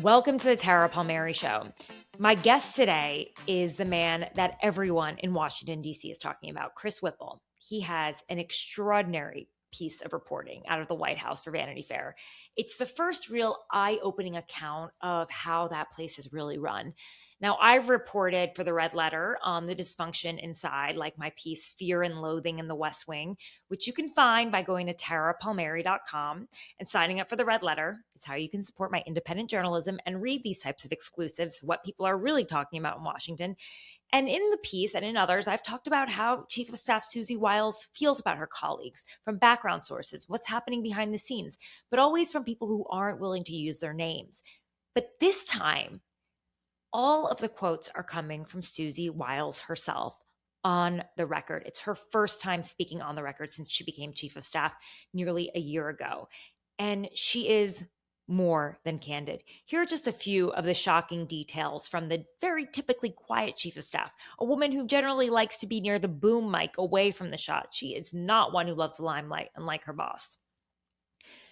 Welcome to the Tara Palmeri Show. My guest today is the man that everyone in Washington, D.C. is talking about, Chris Whipple. He has an extraordinary piece of reporting out of the White House for Vanity Fair. It's the first real eye-opening account of how that place is really run. Now, I've reported for the Red Letter on the dysfunction inside, like my piece, Fear and Loathing in the West Wing, which you can find by going to tarapalmeri.com and signing up for the Red Letter. It's how you can support my independent journalism and read these types of exclusives, what people are really talking about in Washington. And in the piece and in others, I've talked about how Chief of Staff Susie Wiles feels about her colleagues from background sources, what's happening behind the scenes, but always from people who aren't willing to use their names. But this time, all of the quotes are coming from Susie Wiles herself on the record. It's her first time speaking on the record since she became Chief of Staff nearly a year ago. And she is more than candid. Here are just a few of the shocking details from the very typically quiet Chief of Staff, a woman who generally likes to be near the boom mic, away from the shot. She is not one who loves the limelight, unlike her boss.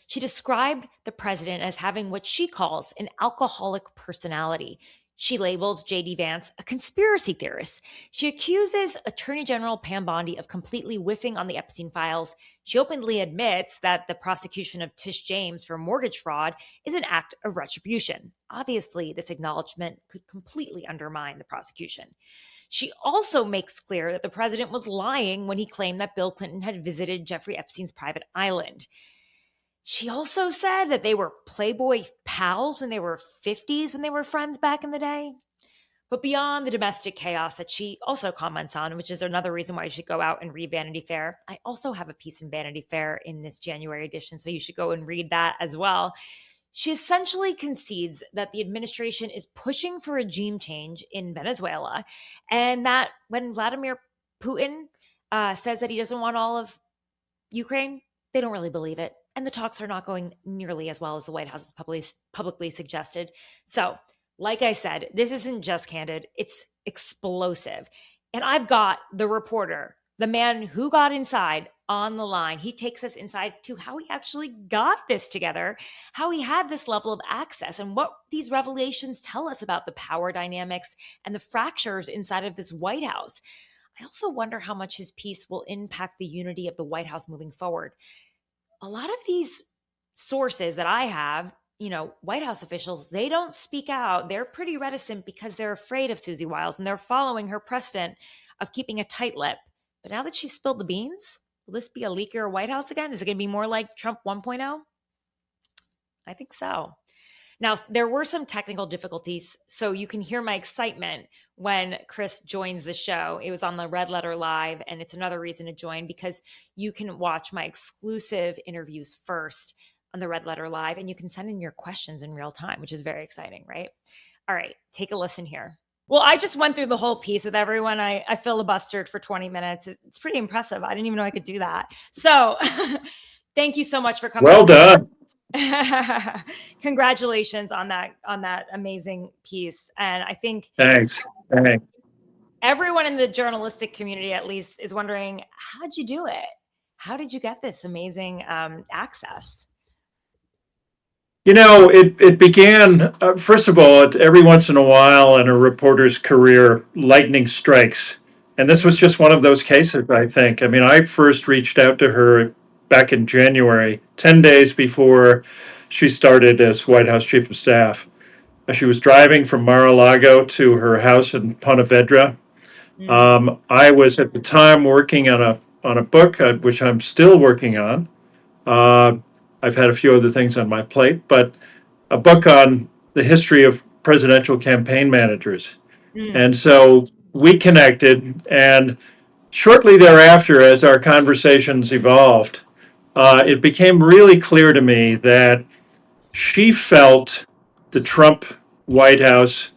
She described the president as having what she calls an alcoholic personality. She labels JD Vance a conspiracy theorist. She accuses Attorney General Pam Bondi of completely whiffing on the Epstein files. She openly admits that the prosecution of Tish James for mortgage fraud is an act of retribution. Obviously, this acknowledgement could completely undermine the prosecution. She also makes clear that the president was lying when he claimed that Bill Clinton had visited Jeffrey Epstein's private island. She also said that they were Playboy pals when they were 50s, when they were friends back in the day. But beyond the domestic chaos that she also comments on, which is another reason why you should go out and read Vanity Fair. I also have a piece in Vanity Fair in this January edition, so you should go and read that as well. She essentially concedes that the administration is pushing for regime change in Venezuela, and that when Vladimir Putin says that he doesn't want all of Ukraine, they don't really believe it. And the talks are not going nearly as well as the White House has publicly suggested. So, like I said, this isn't just candid, it's explosive. And I've got the reporter, the man who got inside, on the line. He takes us inside to how he actually got this together, how he had this level of access, and what these revelations tell us about the power dynamics and the fractures inside of this White House. I also wonder how much his piece will impact the unity of the White House moving forward. A lot of these sources that I have, White House officials, they don't speak out. They're pretty reticent because they're afraid of Susie Wiles and they're following her precedent of keeping a tight lip. But now that she spilled the beans, will this be a leakier White House again? Is it going to be more like Trump 1.0? I think so. Now, there were some technical difficulties, so you can hear my excitement when Chris joins the show. It was on the Red Letter Live, and it's another reason to join because you can watch my exclusive interviews first on the Red Letter Live, and you can send in your questions in real time, which is very exciting, right? All right, take a listen here. Well, I just went through the whole piece with everyone. I filibustered for 20 minutes. It's pretty impressive. I didn't even know I could do that. So thank you so much for coming. Well done. Congratulations on that amazing piece. And I think Thanks. Everyone in the journalistic community, at least, is wondering, how'd you do it? How did you get this amazing access? It began, first of all, every once in a while in a reporter's career, lightning strikes. And this was just one of those cases, I think. I mean, I first reached out to her back in January, 10 days before she started as White House Chief of Staff. She was driving from Mar-a-Lago to her house in Pontevedra. I was at the time working on a book, which I'm still working on. I've had a few other things on my plate, but a book on the history of presidential campaign managers. And so we connected, and shortly thereafter, as our conversations evolved, it became really clear to me that she felt the Trump White House,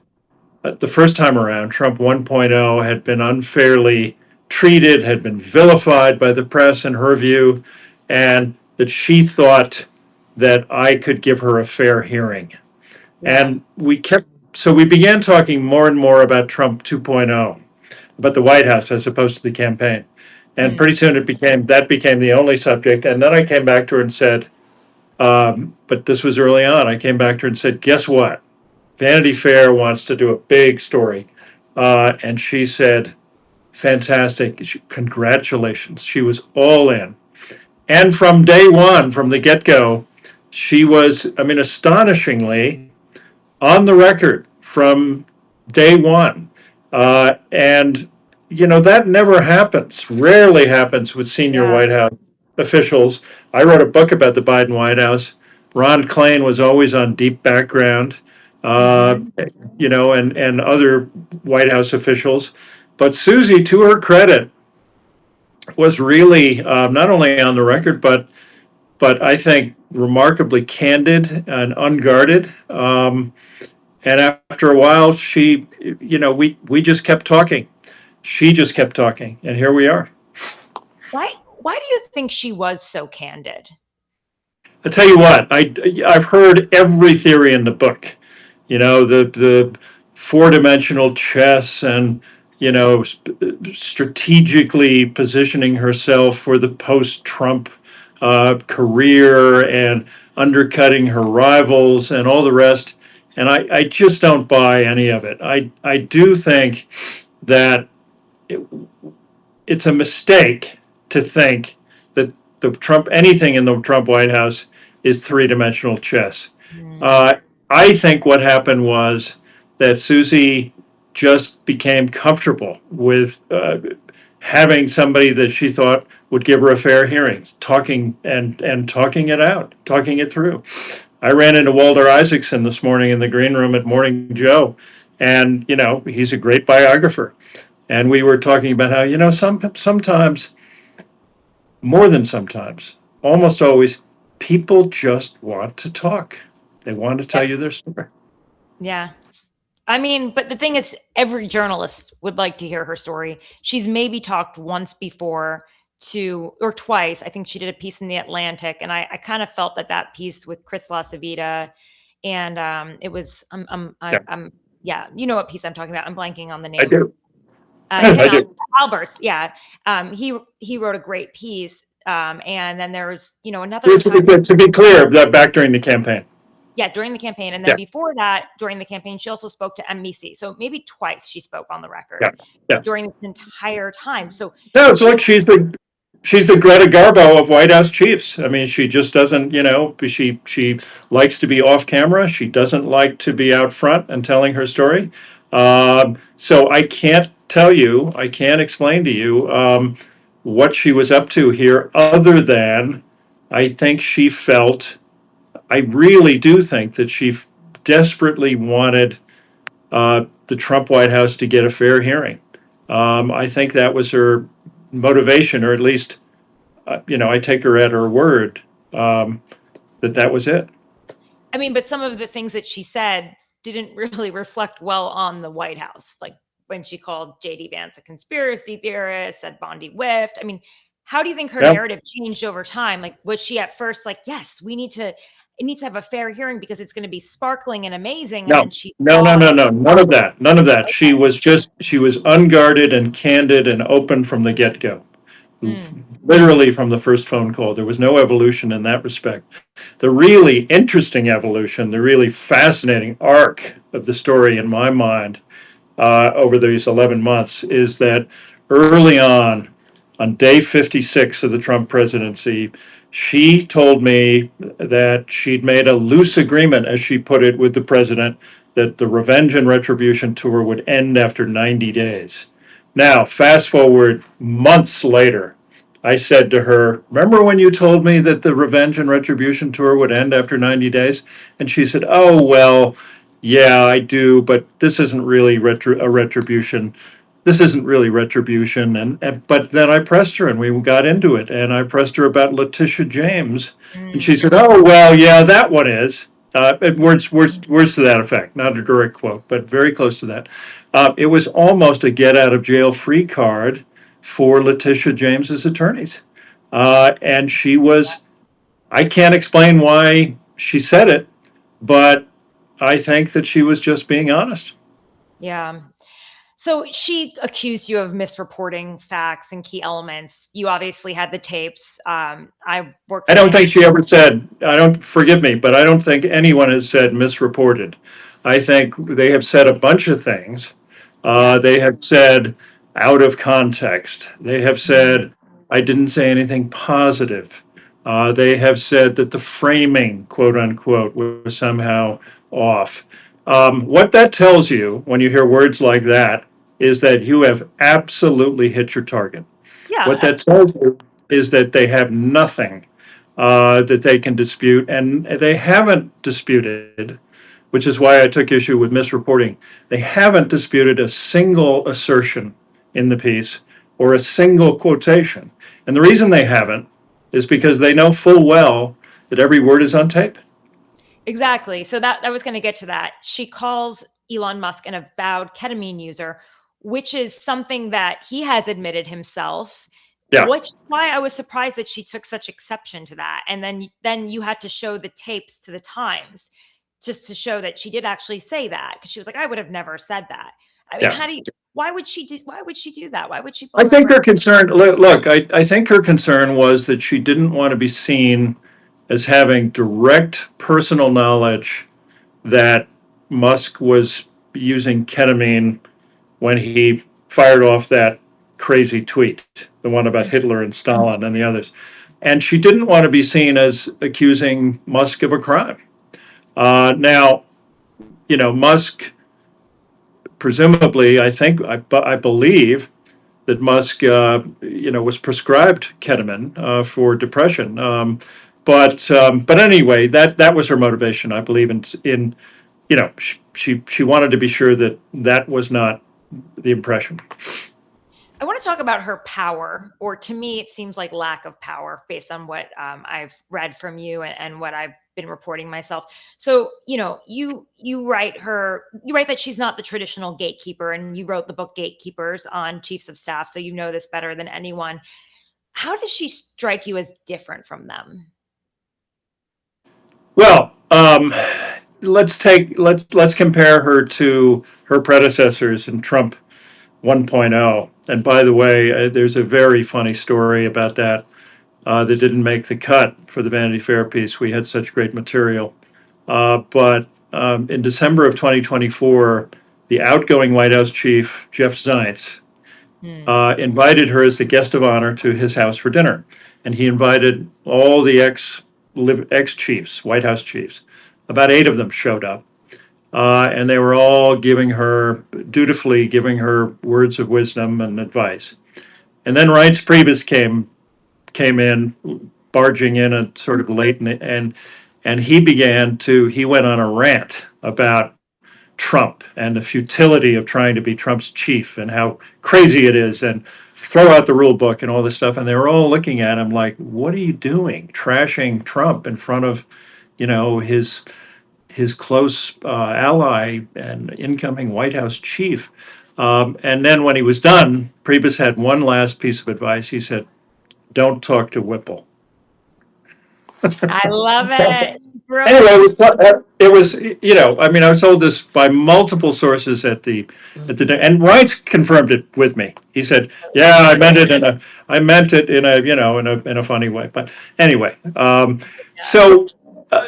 the first time around, Trump 1.0, had been unfairly treated, had been vilified by the press in her view, and that she thought that I could give her a fair hearing. Yeah. And we began talking more and more about Trump 2.0, about the White House as opposed to the campaign. And pretty soon that became the only subject. And then I came back to her and said, But this was early on. I came back to her and said, guess what? Vanity Fair wants to do a big story. And she said, fantastic. Congratulations. She was all in. And from day one, from the get go, she was, I mean, astonishingly on the record from day one. And, that never happens, rarely happens with senior Yeah. White House officials. I wrote a book about the Biden White House. Ron Klain was always on deep background, uh, Hmm. and other White House officials. But Susie, to her credit, was really not only on the record, but I think remarkably candid and unguarded. And after a while, we just kept talking. She just kept talking, and here we are. Why do you think she was so candid? I tell you what, I've heard every theory in the book. The four-dimensional chess, and strategically positioning herself for the post-Trump career, and undercutting her rivals and all the rest. And I just don't buy any of it. I do think that it, it's a mistake to think that anything in the Trump White House is three-dimensional chess. Mm. Uh, I think what happened was that Susie just became comfortable with having somebody that she thought would give her a fair hearing, talking and talking it out, talking it through. I ran into Walter Isaacson this morning in the green room at Morning Joe, and he's a great biographer. And we were talking about how sometimes, more than sometimes, almost always, people just want to talk. They want to tell Yeah. you their story. Yeah. I mean, but the thing is, every journalist would like to hear her story. She's maybe talked once before or twice. I think she did a piece in the Atlantic, and I kind of felt that piece with Chris LaCivita, and it was Yeah, yeah, you know what piece I'm talking about. I'm blanking on the I name. do. Tim I do. Alberts, yeah. He wrote a great piece, and then there was another Just time. to be clear, that back during the campaign. Yeah, during the campaign. And then Yeah, before that, during the campaign, she also spoke to NBC. So maybe twice she spoke on the yeah, record yeah. during this entire time. So No, it's she's, like she's the Greta Garbo of White House chiefs. I mean, she just doesn't, she likes to be off camera. She doesn't like to be out front and telling her story. So I can't explain to you what she was up to here, other than I think I really do think that she desperately wanted the Trump White House to get a fair hearing. I think that was her motivation, or at least, I take her at her word, that was it. I mean, but some of the things that she said didn't really reflect well on the White House. Like when she called JD Vance a conspiracy theorist, said Bondi whiffed. I mean, how do you think her Yeah. narrative changed over time? Like, was she at first like, yes, it needs to have a fair hearing because it's going to be sparkling and amazing. And then No, she no, no, saw no, like, no, none of that. None of that. okay. She was unguarded and candid and open from the get go. Mm, Literally from the first phone call. There was no evolution in that respect. The really interesting evolution, the really fascinating arc of the story in my mind, over these 11 months, is that early on day 56 of the Trump presidency, she told me that she'd made a loose agreement, as she put it, with the president, that the Revenge and Retribution tour would end after 90 days. Now, fast forward months later, I said to her, remember when you told me that the Revenge and Retribution tour would end after 90 days? And she said, oh, well, yeah, I do, but this isn't really a retribution. This isn't really retribution. But then I pressed her and we got into it. And I pressed her about Letitia James. And she mm, said, oh, well, yeah, that one is. Words to that effect, not a direct quote, but very close to that. It was almost a get out of jail free card for Letitia James's attorneys. And I can't explain why she said it, but I think that she was just being honest. yeah. So she accused you of misreporting facts and key elements. You obviously had the tapes. I worked I for don't Vanity. think she ever said, I don't, forgive me, but I don't think anyone has said misreported. I think they have said a bunch of things. Yeah. They have said out of context. They have Mhm. said, I didn't say anything positive. They have said that the framing, quote unquote, was somehow off. What that tells you when you hear words like that is that you have absolutely hit your target. What Yeah. that tells you is that they have nothing that they can dispute, and they haven't disputed, which is why I took issue with misreporting. They haven't disputed a single assertion in the piece or a single quotation. And the reason they haven't is because they know full well that every word is on tape. Exactly. So that I was going to get to that. She calls Elon Musk an avowed ketamine user, which is something that he has admitted himself. Yeah, Which is why I was surprised that she took such exception to that. And then you had to show the tapes to the Times just to show that she did actually say that, because she was like, I would have never said that. I mean, yeah. how do you why would she do that? Why would she I boast think around? her concern, look, I think her concern was that she didn't want to be seen as having direct personal knowledge that Musk was using ketamine when he fired off that crazy tweet, the one about Hitler and Stalin and the others. And she didn't want to be seen as accusing Musk of a crime. Now, Musk, presumably, I believe that Musk, was prescribed ketamine for depression. But anyway, that was her motivation. I believe in she wanted to be sure that that was not the impression. I want to talk about her power, or to me, it seems like lack of power based on what I've read from you and what I've been reporting myself. So, you write that she's not the traditional gatekeeper, and you wrote the book Gatekeepers on chiefs of staff, so you know this better than anyone. How does she strike you as different from them? Well, let's compare her to her predecessors in Trump 1.0. And by the way, there's a very funny story about that that didn't make the cut for the Vanity Fair piece. We had such great material. But in December of 2024, the outgoing White House chief, Jeff Zients, Hmm. invited her as the guest of honor to his house for dinner. And he invited all the ex chiefs, White House chiefs. About 8 of them showed up. And they were all dutifully giving her words of wisdom and advice. And then Reince Priebus came in, barging in and sort of late, and he went on a rant about Trump and the futility of trying to be Trump's chief and how crazy it is, and throw out the rule book and all this stuff. And they were all looking at him like, "What are you doing, trashing Trump in front of, his close ally and incoming White House chief?" And then when he was done, Priebus had one last piece of advice. He said, "Don't talk to Whipple." I love it. Anyway, Brilliant. I mean, I was told this by multiple sources and Reince confirmed it with me. He said, "Yeah, I meant it in a funny way." But anyway, so uh,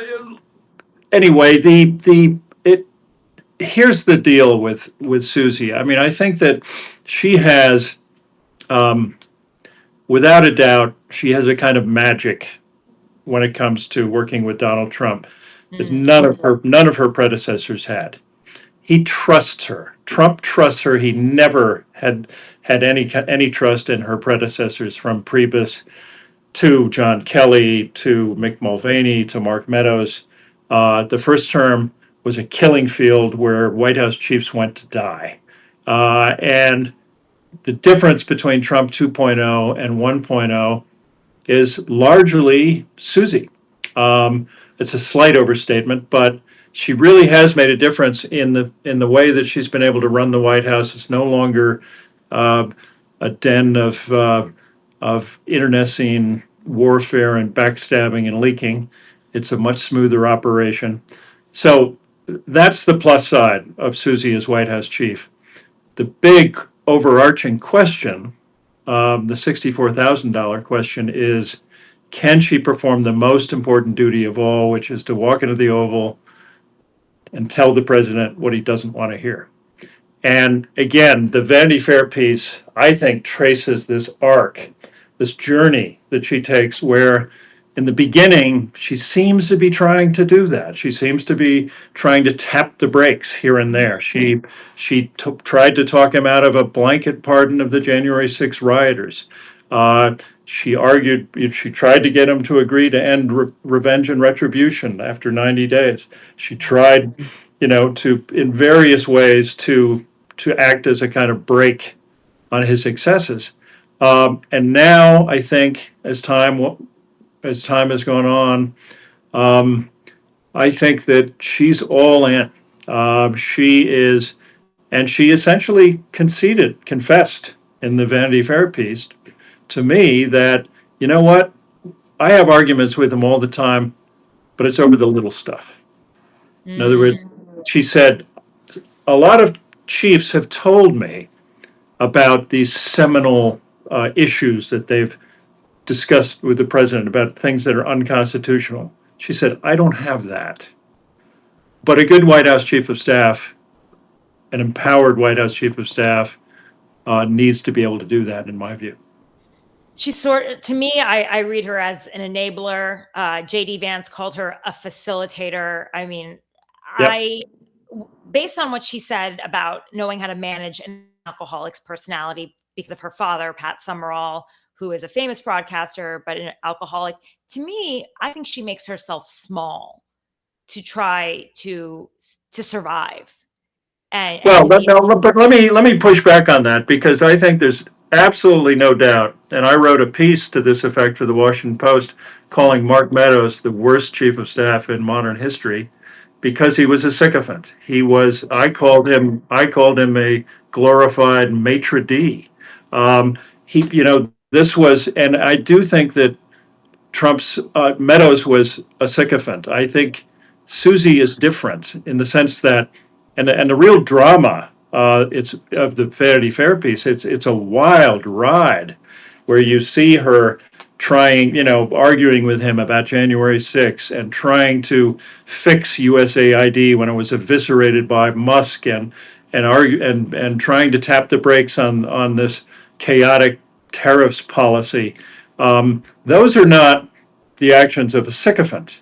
anyway, the it here's the deal with Susie. I mean, I think that she has, um, without a doubt, she has a kind of magic when it comes to working with Donald Trump that Hmm. none of her predecessors had. He trusts her. Trump trusts her. He never had any trust in her predecessors, from Priebus to John Kelly to Mick Mulvaney to Mark Meadows. The first term was a killing field where White House chiefs went to die. And the difference between Trump 2.0 and 1.0 is largely Susie. It's a slight overstatement, but she really has made a difference in the way that she's been able to run the White House. It's no longer uh, a den of internecine warfare and backstabbing and leaking. It's a much smoother operation. So that's the plus side of Susie as White House chief. the big overarching question, the $64,000 question is, can she perform the most important duty of all, which is to walk into the Oval and tell the president what he doesn't want to hear? And again, the Vanity Fair piece, I think, traces this arc, this journey that she takes, where in the beginning, she seems to be trying to do that. She seems to be trying to tap the brakes here and there. She tried to talk him out of a blanket pardon of the January 6th rioters. She argued, she tried to get him to agree to end revenge and retribution after 90 days. She tried, to in various ways to act as a kind of brake on his successes. And now I think as time has gone on, I think that she's all in. She is, and she essentially confessed in the Vanity Fair piece to me that, you know what, I have arguments with him all the time, but it's over the little stuff. In other words, she said, a lot of chiefs have told me about these seminal issues that they've discussed with the president about things that are unconstitutional. She said, I don't have that. But a good White House chief of staff, an empowered White House chief of staff, needs to be able to do that, in my view. She's to me, I read her as an enabler. JD Vance called her a facilitator. I mean, yep. Based on what she said about knowing how to manage an alcoholic's personality because of her father, Pat Summerall, who is a famous broadcaster, but an alcoholic, to me, I think she makes herself small to try to survive. But let me push back on that, because I think there's absolutely no doubt, and I wrote a piece to this effect for the Washington Post calling Mark Meadows the worst chief of staff in modern history, because he was a sycophant. I called him a glorified maitre d'. This was, and I do think that Meadows was a sycophant. I think Susie is different in the sense that, and the real drama, it's of the Vanity Fair piece. It's a wild ride, where you see her trying, arguing with him about January 6th and trying to fix USAID when it was eviscerated by Musk, and trying to tap the brakes on this chaotic tariffs policy. Those are not the actions of a sycophant.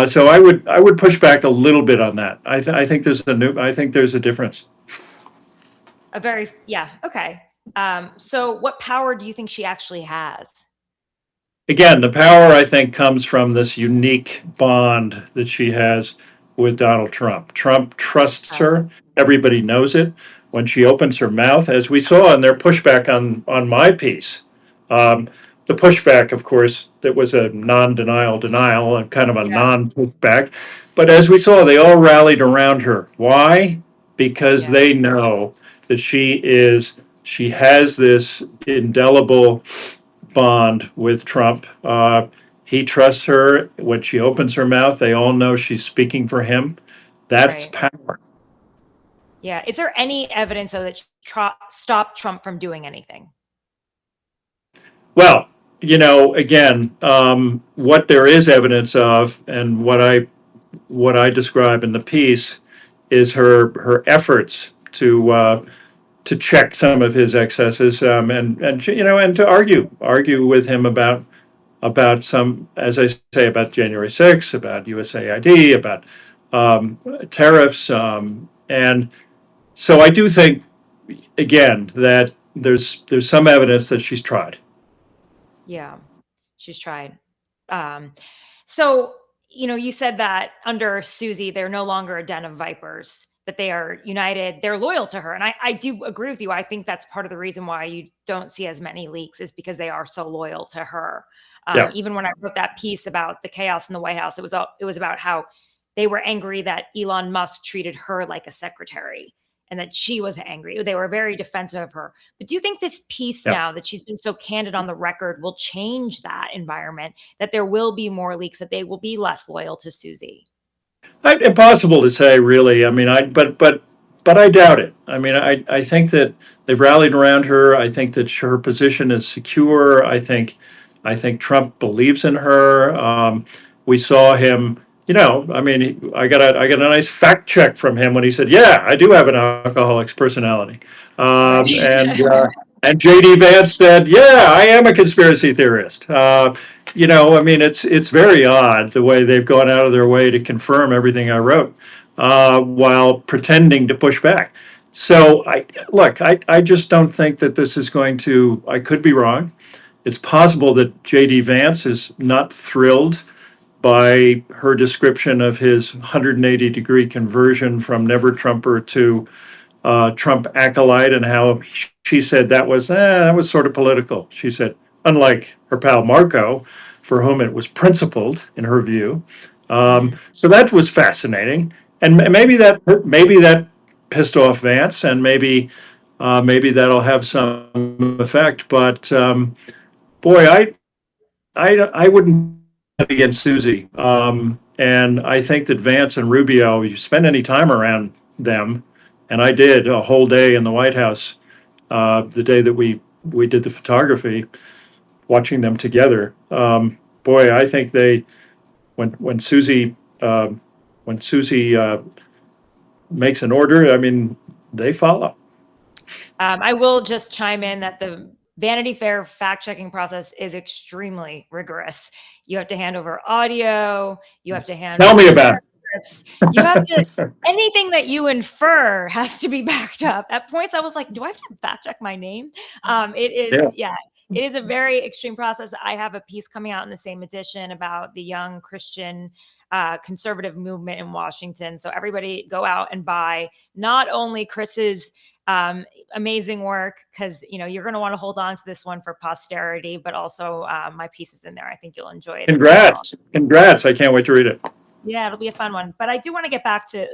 So I would push back a little bit on that. I think there's a difference. Okay. So what power do you think she actually has? Again, the power, I think, comes from this unique bond that she has with Donald Trump. Trump trusts her. Everybody knows it. When she opens her mouth, as we saw in their pushback on my piece, the pushback, of course, that was a non-denial denial and kind of a non-pushback. But as we saw, they all rallied around her. Why? Because they know that she has this indelible bond with Trump. He trusts her. When she opens her mouth, they all know she's speaking for him. That's power. Yeah. Is there any evidence, though, that stopped Trump from doing anything? Well, again, what there is evidence of, and what I describe in the piece, is her efforts to check some of his excesses, and to argue with him about some, as I say, about January 6th, about USAID, about tariffs, and so I do think, again, that there's some evidence that she's tried. Yeah, she's tried. So, you said that under Susie, they're no longer a den of vipers, that they are united, they're loyal to her. And I do agree with you. I think that's part of the reason why you don't see as many leaks, is because they are so loyal to her. Even when I wrote that piece about the chaos in the White House, it was about how they were angry that Elon Musk treated her like a secretary, and that she was angry. They were very defensive of her. But do you think this piece now that she's been so candid on the record will change that environment, that there will be more leaks, that they will be less loyal to Susie? Impossible to say, really. I mean, but but I doubt it. I mean, I think that they've rallied around her. I think that her position is secure. I think Trump believes in her. We saw him. I mean, I got a nice fact check from him when he said, "Yeah, I do have an alcoholic's personality," Right. and JD Vance said, "Yeah, I am a conspiracy theorist." I mean, it's very odd the way they've gone out of their way to confirm everything I wrote, while pretending to push back. So I just don't think that this is going to. I could be wrong. It's possible that JD Vance is not thrilled by her description of his 180-degree conversion from never Trumper to Trump acolyte, and how she said that was sort of political. She said, unlike her pal Marco, for whom it was principled in her view. Mhm. So that was fascinating, and maybe that pissed off Vance, and maybe that'll have some effect. But boy, I wouldn't bet against Susie. And I think that Vance and Rubio, you spend any time around them, and I did a whole day in the White House, the day that we did the photography, watching them together. Boy, I think when Susie when Susie makes an order, I mean, they follow. I will just chime in that the Vanity Fair fact checking process is extremely rigorous. You have to hand over audio, you have to hand Tell over me about transcripts, you have to, it. anything that you infer has to be backed up. At points, I was like, do I have to fact check my name? It is, Yeah, yeah. It is a very extreme process. I have a piece coming out in the same edition about the young Christian conservative movement in Washington. So everybody go out and buy not only Chris's amazing work, because you're going to want to hold on to this one for posterity, but also my pieces in there. I think you'll enjoy it as well. congrats! I can't wait to read it. Yeah, it'll be a fun one. But I do want to get back to,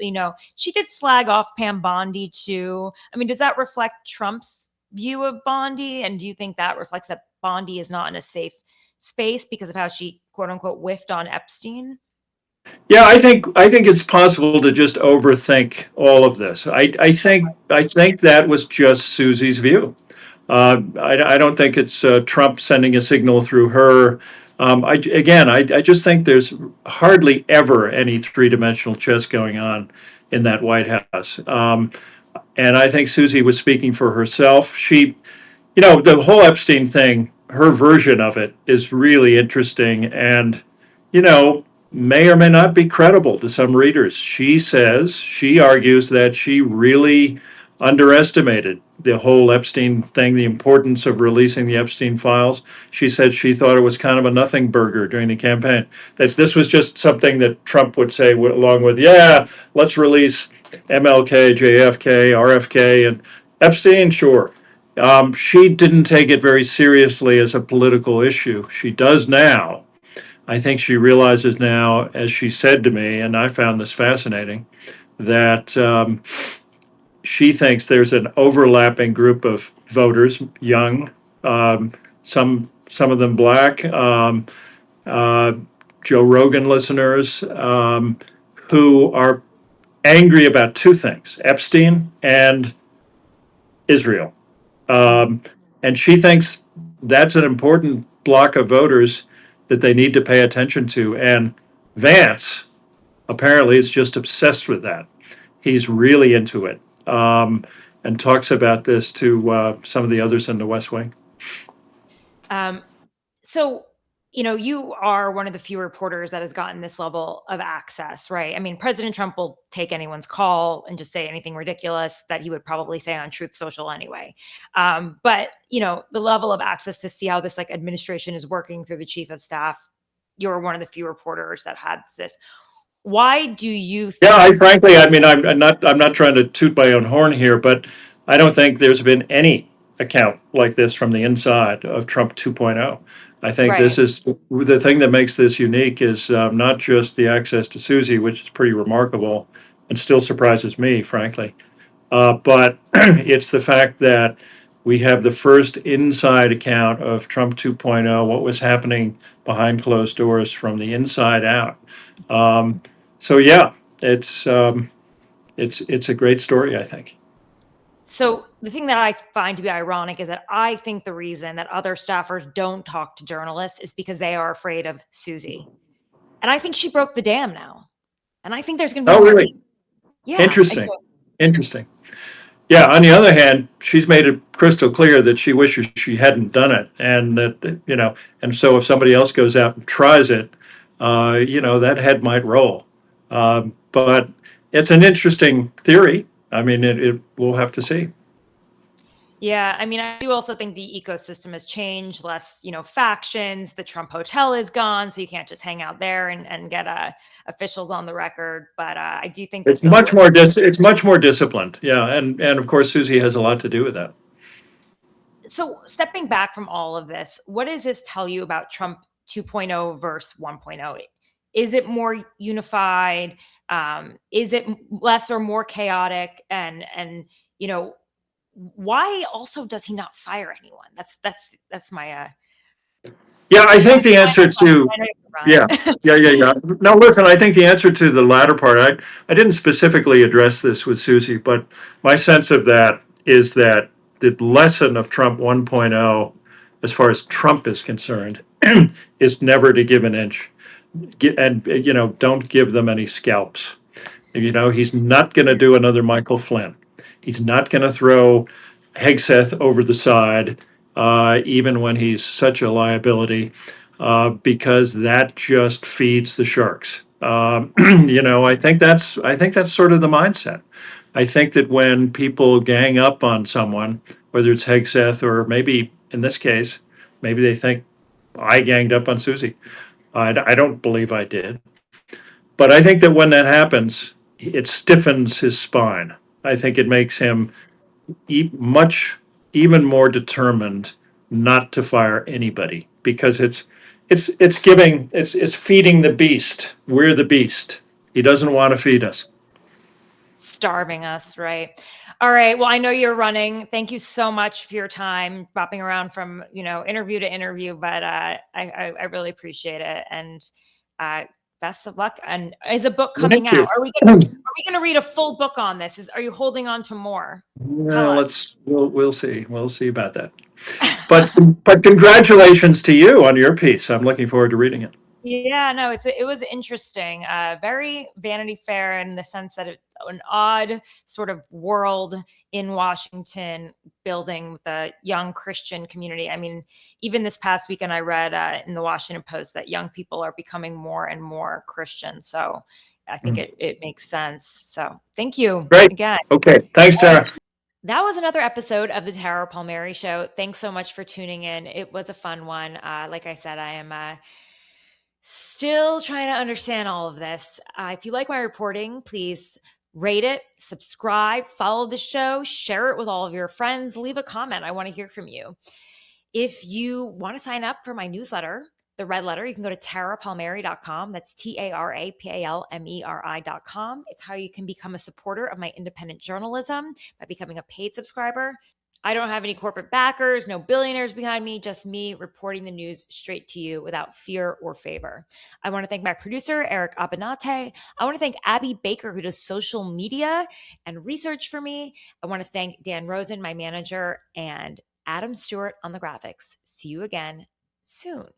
she did slag off Pam Bondi too. I mean, does that reflect Trump's view of Bondi? And do you think that reflects that Bondi is not in a safe space because of how she, quote unquote, whiffed on Epstein? Yeah, I think it's possible to just overthink all of this. I think that was just Susie's view. I don't think it's Trump sending a signal through her. I just think there's hardly ever any three-dimensional chess going on in that White House. And I think Susie was speaking for herself. The whole Epstein thing, her version of it is really interesting, and you know, may or may not be credible to some readers. She argues that she really underestimated the whole Epstein thing, the importance of releasing the Epstein files. She said she thought it was kind of a nothing burger during the campaign, that this was just something that Trump would say along with, yeah, let's release MLK, JFK, RFK, and Epstein, sure. She didn't take it very seriously as a political issue. She does now. I think she realizes now, as she said to me, and I found this fascinating, that she thinks there's an overlapping group of voters, young, some of them black, uh, Joe Rogan listeners, who are angry about two things: Epstein and Israel. Um, and she thinks that's an important block of voters that they need to pay attention to. And Vance apparently is just obsessed with that. He's really into it, and talks about this to some of the others in the West Wing. Um, so, you are one of the few reporters that has gotten this level of access, right? I mean, President Trump will take anyone's call and just say anything ridiculous that he would probably say on Truth Social anyway. But, the level of access to see how this administration is working through the chief of staff, you're one of the few reporters that had this. Why do you Yeah, think? I mean, I'm not trying to toot my own horn here, but I don't think there's been any account like this from the inside of Trump 2.0. I think this Right. is the thing that makes this unique is not just the access to Susie, which is pretty remarkable and still surprises me, frankly, but it's the fact that we have the first inside account of Trump 2.0, what was happening behind closed doors from the inside out. Um, so yeah, it's it's a great story, I think. So the thing that I find to be ironic is that I think the reason that other staffers don't talk to journalists is because they are afraid of Susie. And I think she broke the dam now. And I think there's going to be Oh, more really? cases. Yeah, I Interesting. do. Interesting. Yeah, on the other hand, she's made it crystal clear that she wishes she hadn't done it. And that, and so if somebody else goes out and tries it, that head might roll. But it's an interesting theory. I mean, we'll have to see. Yeah, I mean, I do also think the ecosystem has changed. Less, factions. The Trump Hotel is gone, so you can't just hang out there and get officials on the record. But I do think that It's much more disciplined. Yeah, and of course Susie has a lot to do with that. So stepping back from all of this, what does this tell you about Trump 2.0 versus 1.0? Is it more unified? Is it less or more chaotic? And why also does he not fire anyone? That's my Yeah, I think the my answer question. to I know yeah, you're right. yeah. No, listen, I think the answer to the latter part, I didn't specifically address this with Susie, but my sense of that is that the lesson of Trump 1.0, as far as Trump is concerned, is never to give an inch. And, don't give them any scalps. He's not going to do another Michael Flynn. He's not going to throw Hegseth over the side, even when he's such a liability, because that just feeds the sharks. I think that's sort of the mindset. I think that when people gang up on someone, whether it's Hegseth or maybe in this case, maybe they think I ganged up on Susie. I don't believe I did. But I think that when that happens, it stiffens his spine. I think it makes him much even more determined not to fire anybody because it's feeding the beast. We're the beast. He doesn't want to feed us. Starving us, right? All right. Well, I know you're running. Thank you so much for your time, bopping around from interview to interview. But I really appreciate it, and best of luck. And is a book coming Thank you. out? Are we gonna read a full book on this? Are you holding on to more? Tell Well, us. we'll see. We'll see about that. But congratulations to you on your piece. I'm looking forward to reading it. Yeah, no, it was interesting. Very Vanity Fair in the sense that it's an odd sort of world in Washington, building with a young Christian community. I mean, even this past weekend, I read in the Washington Post that young people are becoming more and more Christian. So I think Mm. it makes sense. So thank you Great. again. Okay. Thanks, Tara. That was another episode of the Tara Palmeri Show. Thanks so much for tuning in. It was a fun one. Like I said, I am still trying to understand all of this. If you like my reporting, please rate it, subscribe, follow the show, share it with all of your friends, leave a comment. I want to hear from you. If you want to sign up for my newsletter, the red letter, you can go to tarapalmeri.com. That's TARAPALMERI.com. It's how you can become a supporter of my independent journalism by becoming a paid subscriber. I don't have any corporate backers, no billionaires behind me, just me reporting the news straight to you without fear or favor. I want to thank my producer, Eric Abinate. I want to thank Abby Baker, who does social media and research for me. I want to thank Dan Rosen, my manager, and Adam Stewart on the graphics. See you again soon.